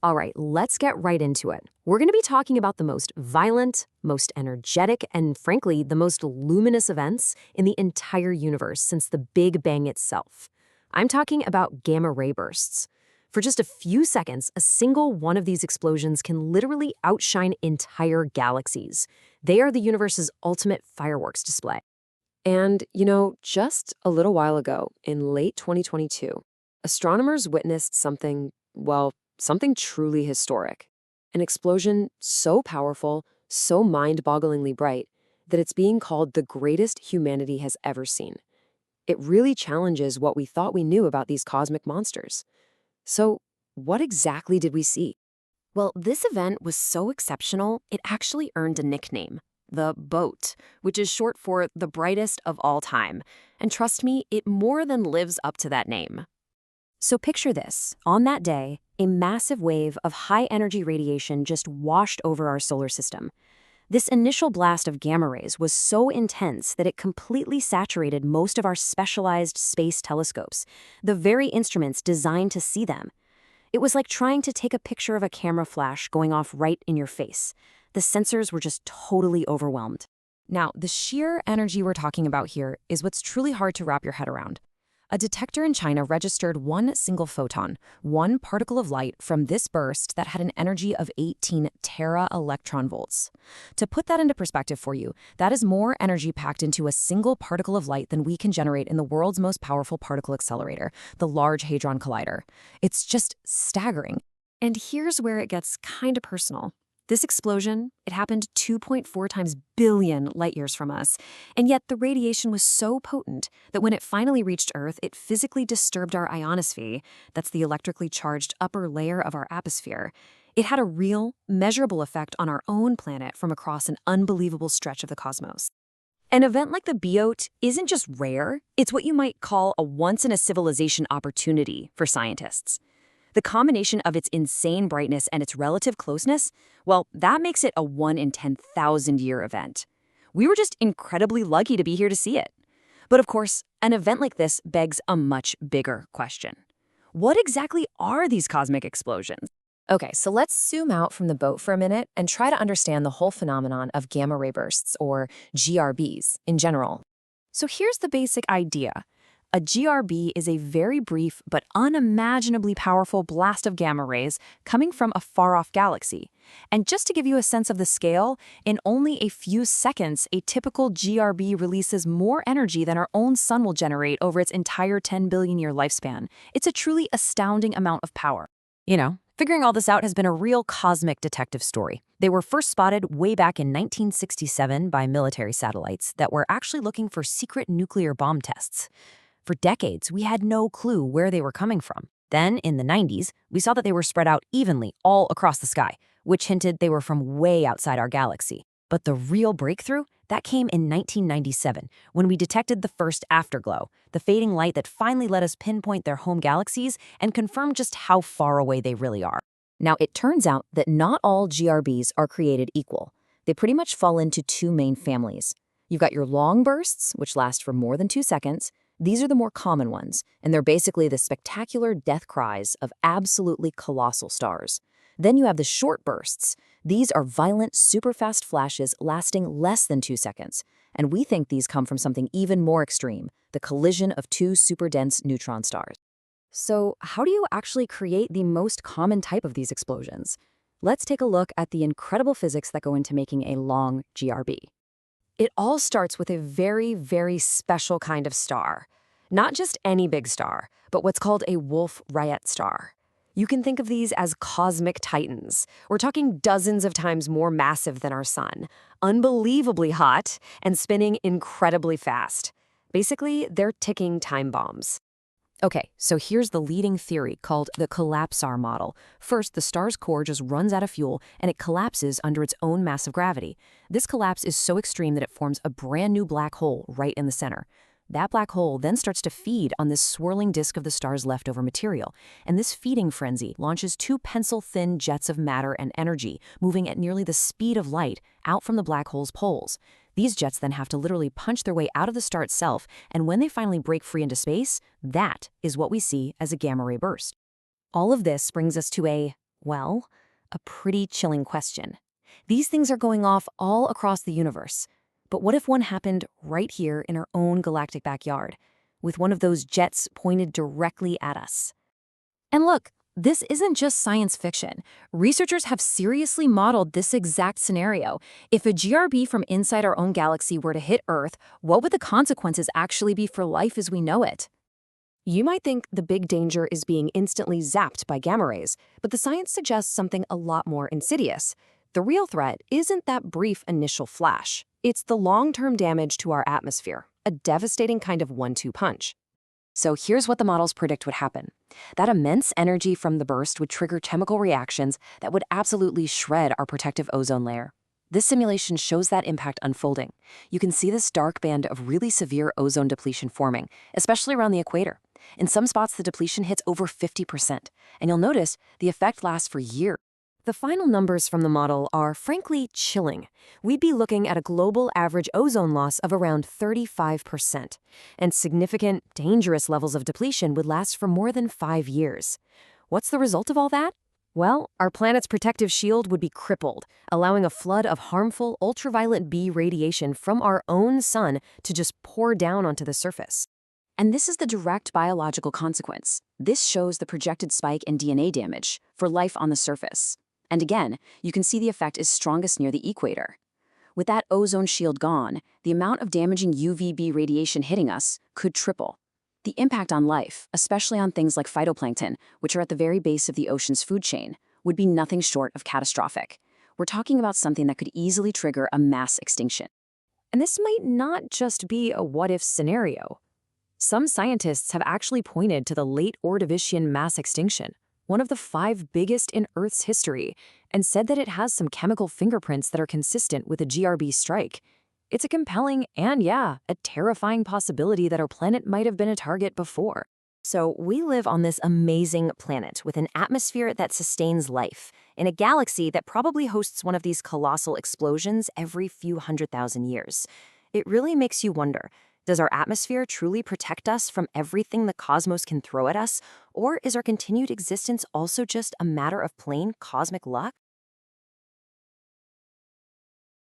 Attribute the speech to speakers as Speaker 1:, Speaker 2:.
Speaker 1: All right, let's get right into it. We're going to be talking about the most violent, most energetic, and frankly, the most luminous events in the entire universe since the Big Bang itself. I'm talking about gamma ray bursts. For just a few seconds, a single one of these explosions can literally outshine entire galaxies. They are the universe's ultimate fireworks display. And, just a little while ago, in late 2022, astronomers witnessed something truly historic. An explosion so powerful, so mind-bogglingly bright, that it's being called the greatest humanity has ever seen. It really challenges what we thought we knew about these cosmic monsters. So, what exactly did we see? Well, this event was so exceptional, it actually earned a nickname, the Boat, which is short for the brightest of all time. And trust me, it more than lives up to that name. So picture this. On that day, a massive wave of high-energy radiation just washed over our solar system. This initial blast of gamma rays was so intense that it completely saturated most of our specialized space telescopes, the very instruments designed to see them. It was like trying to take a picture of a camera flash going off right in your face. The sensors were just totally overwhelmed. Now, the sheer energy we're talking about here is what's truly hard to wrap your head around. A detector in China registered one single photon, one particle of light from this burst that had an energy of 18 tera-electron volts. To put that into perspective for you, that is more energy packed into a single particle of light than we can generate in the world's most powerful particle accelerator, the Large Hadron Collider. It's just staggering. And here's where it gets kind of personal. This explosion, it happened 2.4 times billion light years from us, and yet the radiation was so potent that when it finally reached Earth, it physically disturbed our ionosphere, that's the electrically charged upper layer of our atmosphere. It had a real, measurable effect on our own planet from across an unbelievable stretch of the cosmos. An event like the BOT isn't just rare, it's what you might call a once-in-a-civilization opportunity for scientists. The combination of its insane brightness and its relative closeness, well, that makes it a 1 in 10,000 year event. We were just incredibly lucky to be here to see it. But of course, an event like this begs a much bigger question. What exactly are these cosmic explosions? Okay, so let's zoom out from the boat for a minute and try to understand the whole phenomenon of gamma ray bursts, or GRBs, in general. So here's the basic idea. A GRB is a very brief but unimaginably powerful blast of gamma rays coming from a far-off galaxy. And just to give you a sense of the scale, in only a few seconds, a typical GRB releases more energy than our own sun will generate over its entire 10 billion year lifespan. It's a truly astounding amount of power. Figuring all this out has been a real cosmic detective story. They were first spotted way back in 1967 by military satellites that were actually looking for secret nuclear bomb tests. For decades, we had no clue where they were coming from. Then, in the 90s, we saw that they were spread out evenly all across the sky, which hinted they were from way outside our galaxy. But the real breakthrough, that came in 1997, when we detected the first afterglow, the fading light that finally let us pinpoint their home galaxies and confirm just how far away they really are. Now, it turns out that not all GRBs are created equal. They pretty much fall into two main families. You've got your long bursts, which last for more than 2 seconds. These are the more common ones, and they're basically the spectacular death cries of absolutely colossal stars. Then you have the short bursts. These are violent, super-fast flashes lasting less than 2 seconds, and we think these come from something even more extreme, the collision of two super-dense neutron stars. So how do you actually create the most common type of these explosions? Let's take a look at the incredible physics that go into making a long GRB. It all starts with a very, very special kind of star. Not just any big star, but what's called a Wolf-Rayet star. You can think of these as cosmic titans. We're talking dozens of times more massive than our sun, unbelievably hot, and spinning incredibly fast. Basically, they're ticking time bombs. Okay, so here's the leading theory called the collapsar model. First, the star's core just runs out of fuel and it collapses under its own massive gravity. This collapse is so extreme that it forms a brand new black hole right in the center. That black hole then starts to feed on this swirling disk of the star's leftover material, and this feeding frenzy launches two pencil-thin jets of matter and energy, moving at nearly the speed of light out from the black hole's poles. These jets then have to literally punch their way out of the star itself, and when they finally break free into space, that is what we see as a gamma ray burst. All of this brings us to a Well, a pretty chilling question. These things are going off all across the universe. But what if one happened right here in our own galactic backyard, with one of those jets pointed directly at us? And look, this isn't just science fiction. Researchers have seriously modeled this exact scenario. If a GRB from inside our own galaxy were to hit Earth, what would the consequences actually be for life as we know it? You might think the big danger is being instantly zapped by gamma rays, but the science suggests something a lot more insidious. The real threat isn't that brief initial flash. It's the long-term damage to our atmosphere, a devastating kind of one-two punch. So here's what the models predict would happen. That immense energy from the burst would trigger chemical reactions that would absolutely shred our protective ozone layer. This simulation shows that impact unfolding. You can see this dark band of really severe ozone depletion forming, especially around the equator. In some spots, the depletion hits over 50%, and you'll notice the effect lasts for years. The final numbers from the model are frankly chilling. We'd be looking at a global average ozone loss of around 35%, and significant, dangerous levels of depletion would last for more than 5 years. What's the result of all that? Well, our planet's protective shield would be crippled, allowing a flood of harmful ultraviolet B radiation from our own sun to just pour down onto the surface. And this is the direct biological consequence. This shows the projected spike in DNA damage for life on the surface. And again, you can see the effect is strongest near the equator. With that ozone shield gone, the amount of damaging UVB radiation hitting us could triple. The impact on life, especially on things like phytoplankton, which are at the very base of the ocean's food chain, would be nothing short of catastrophic. We're talking about something that could easily trigger a mass extinction. And this might not just be a what-if scenario. Some scientists have actually pointed to the late Ordovician mass extinction, one of the 5 biggest in Earth's history, and said that it has some chemical fingerprints that are consistent with a GRB strike. It's a compelling and, a terrifying possibility that our planet might have been a target before. So we live on this amazing planet with an atmosphere that sustains life, in a galaxy that probably hosts one of these colossal explosions every few 100,000 years. It really makes you wonder, does our atmosphere truly protect us from everything the cosmos can throw at us, or is our continued existence also just a matter of plain cosmic luck?